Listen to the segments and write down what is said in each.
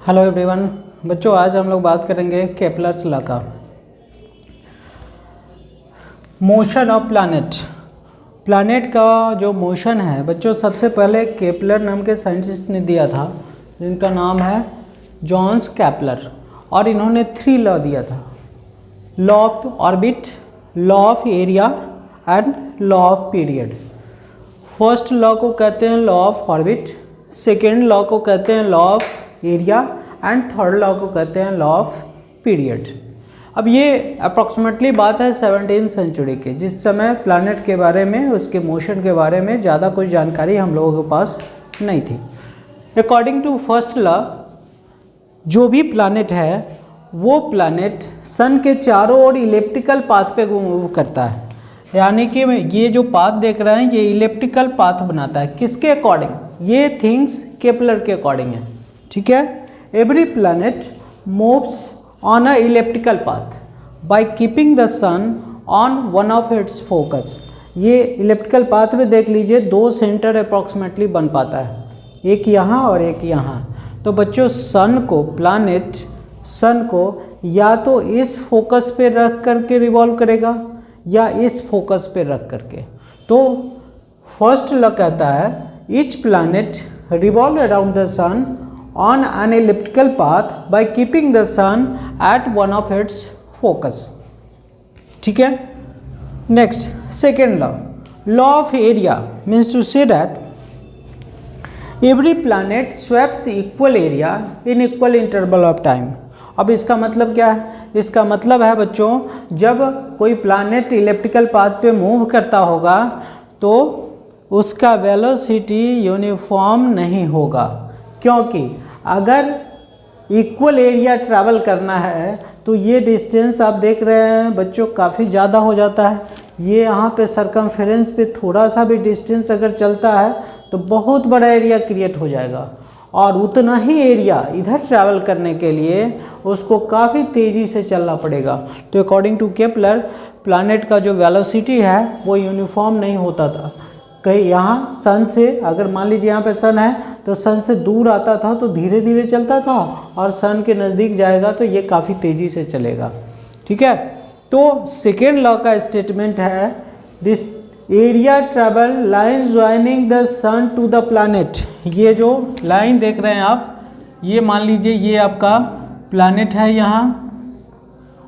Hello everyone. बच्चों आज हम लोग बात करेंगे केपलर्स लॉ का। मोशन ऑफ प्लैनेट का जो मोशन है बच्चों, सबसे पहले केपलर नाम के साइंटिस्ट ने दिया था, जिनका नाम है जॉन्स केपलर, और इन्होंने 3 लॉ दिया था: law of orbit, law of area and law of period. First law को कहते हैं law of orbit, second law को कहते हैं law of area and third law को कहते हैं लॉ ऑफ पीरियड। अब ये अप्रॉक्सीमेटली बात है 17वीं सेंचुरी की, जिस समय प्लैनेट के बारे में, उसके मोशन के बारे में ज़्यादा कुछ जानकारी हम लोगों के पास नहीं थी। अकॉर्डिंग टू फर्स्ट लॉ, जो भी प्लैनेट है वो प्लैनेट सन के चारों ओर इलिप्टिकल पाथ पे मूव करता है, यानी कि ये जो पाथ देख रहे हैं ये इलिप्टिकल पाथ बनाता है। किसके अकॉर्डिंग? ये थिंग्स केपलर के अकॉर्डिंग है, ठीक है। Every planet moves on a elliptical path by keeping the sun on one of its focus. ये इलिप्टिकल पाथ में देख लीजिए 2 सेंटर अप्रॉक्सीमेटली बन पाता है, एक यहाँ और एक यहाँ। तो बच्चों सन को या तो इस फोकस पे रख करके रिवॉल्व करेगा या इस फोकस पे रख करके। तो फर्स्ट लॉ कहता है each planet revolve around the sun on an elliptical path by keeping the sun at one of its focus, ठीक है। Next second law of area means to say that every planet sweeps equal area in equal interval of time. अब इसका मतलब क्या है? इसका मतलब है बच्चों, जब कोई प्लैनेट इलिप्टिकल पाथ पे मूव करता होगा तो उसका वेलोसिटी यूनिफॉर्म नहीं होगा, क्योंकि अगर इक्वल एरिया ट्रैवल करना है तो ये डिस्टेंस आप देख रहे हैं बच्चों काफ़ी ज़्यादा हो जाता है। ये यहाँ पे सरकमफेरेंस पे थोड़ा सा भी डिस्टेंस अगर चलता है तो बहुत बड़ा एरिया क्रिएट हो जाएगा, और उतना ही एरिया इधर ट्रैवल करने के लिए उसको काफ़ी तेज़ी से चलना पड़ेगा। तो अकॉर्डिंग टू केपलर प्लैनेट का जो वेलोसिटी है वो यूनिफॉर्म नहीं होता था। कहीं यहाँ सन से, अगर मान लीजिए यहाँ पे सन है तो सन से दूर आता था तो धीरे धीरे चलता था, और सन के नज़दीक जाएगा तो ये काफ़ी तेज़ी से चलेगा, ठीक है। तो सेकेंड लॉ का स्टेटमेंट है this area travel line joining the sun to the planet. ये जो लाइन देख रहे हैं आप, ये मान लीजिए ये आपका प्लैनेट है यहाँ,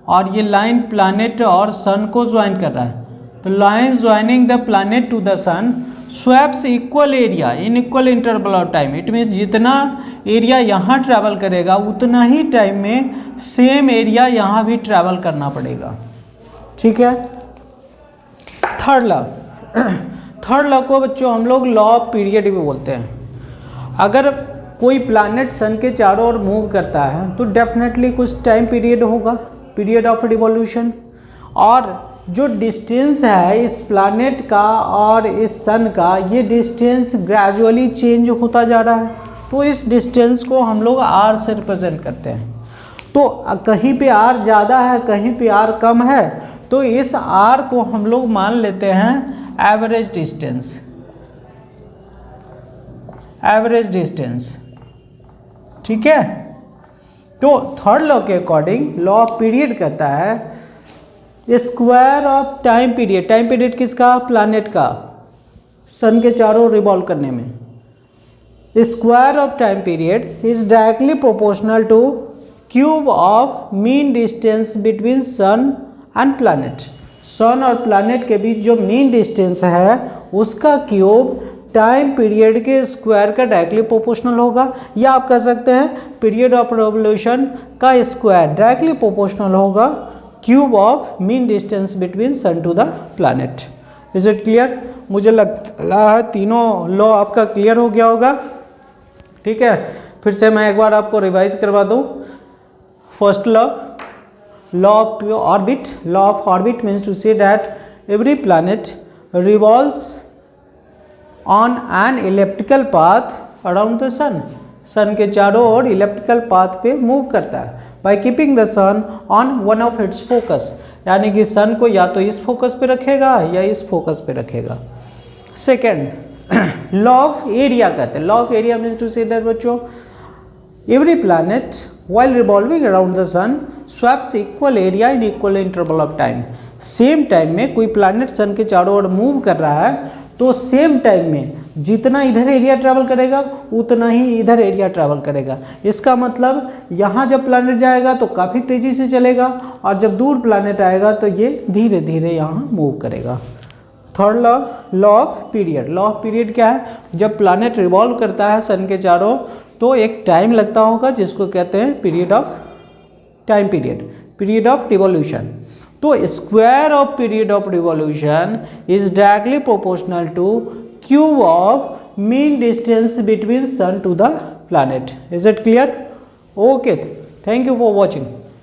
और ये लाइन प्लैनेट और सन को ज्वाइन कर रहा है। तो line joining the planet to the sun sweeps equal area in equal interval of time. It means जितना एरिया यहाँ ट्रैवल करेगा उतना ही टाइम में सेम एरिया यहाँ भी ट्रैवल करना पड़ेगा, ठीक है। थर्ड लॉ को बच्चों हम लोग लॉ ऑफ पीरियड भी बोलते हैं। अगर कोई प्लैनेट सन के चारों ओर मूव करता है तो डेफिनेटली कुछ टाइम पीरियड होगा, पीरियड ऑफ रिवॉल्यूशन, और जो डिस्टेंस है इस प्लैनेट का और इस सन का, ये डिस्टेंस ग्रेजुअली चेंज होता जा रहा है। तो इस डिस्टेंस को हम लोग आर से रिप्रेजेंट करते हैं। तो कहीं पे आर ज़्यादा है, कहीं पे आर कम है, तो इस आर को हम लोग मान लेते हैं एवरेज डिस्टेंस, ठीक है। तो थर्ड लॉ के अकॉर्डिंग लॉ ऑफ पीरियड कहता है स्क्वायर ऑफ टाइम पीरियड किसका? प्लैनेट का, सन के चारों रिवॉल्व करने में। Square of time period is directly proportional to cube of mean distance between sun and planet. Sun और प्लैनेट के बीच जो मीन डिस्टेंस है उसका क्यूब टाइम पीरियड के स्क्वायर का डायरेक्टली प्रोपोर्शनल होगा, या आप कह सकते हैं पीरियड ऑफ रिवॉल्यूशन का स्क्वायर डायरेक्टली प्रोपोर्शनल होगा cube of mean distance between sun to the planet. Is it clear? मुझे लग रहा है तीनों लॉ आपका क्लियर हो गया होगा, ठीक है। फिर से मैं एक बार आपको रिवाइज करवा दूँ। First law of orbit means to say that every planet revolves on an elliptical path around the sun. Sun के चारों ओर इलिप्टिकल पाथ पे मूव करता है by keeping the sun on one of its focus, यानी कि सन को या तो इस फोकस पे रखेगा या इस फोकस पे रखेगा। सेकेंड लॉ ऑफ एरिया कहते हैं। Law of area means to say that बच्चों Every planet while revolving around the sun swaps equal area in equal interval of time. Same time में कोई प्लैनेट सन के चारों ओर मूव कर रहा है तो सेम टाइम में जितना इधर एरिया ट्रैवल करेगा उतना ही इधर एरिया ट्रैवल करेगा। इसका मतलब यहाँ जब प्लैनेट जाएगा तो काफ़ी तेज़ी से चलेगा और जब दूर प्लैनेट आएगा तो ये धीरे धीरे यहाँ मूव करेगा। Third law, law of period. Law of period क्या है? जब प्लैनेट रिवॉल्व करता है सन के चारों तो एक टाइम लगता होगा जिसको कहते हैं period of time period of revolution. तो square of period of revolution is directly proportional to cube of mean distance between sun to the planet. Is it clear? Okay, thank you for watching.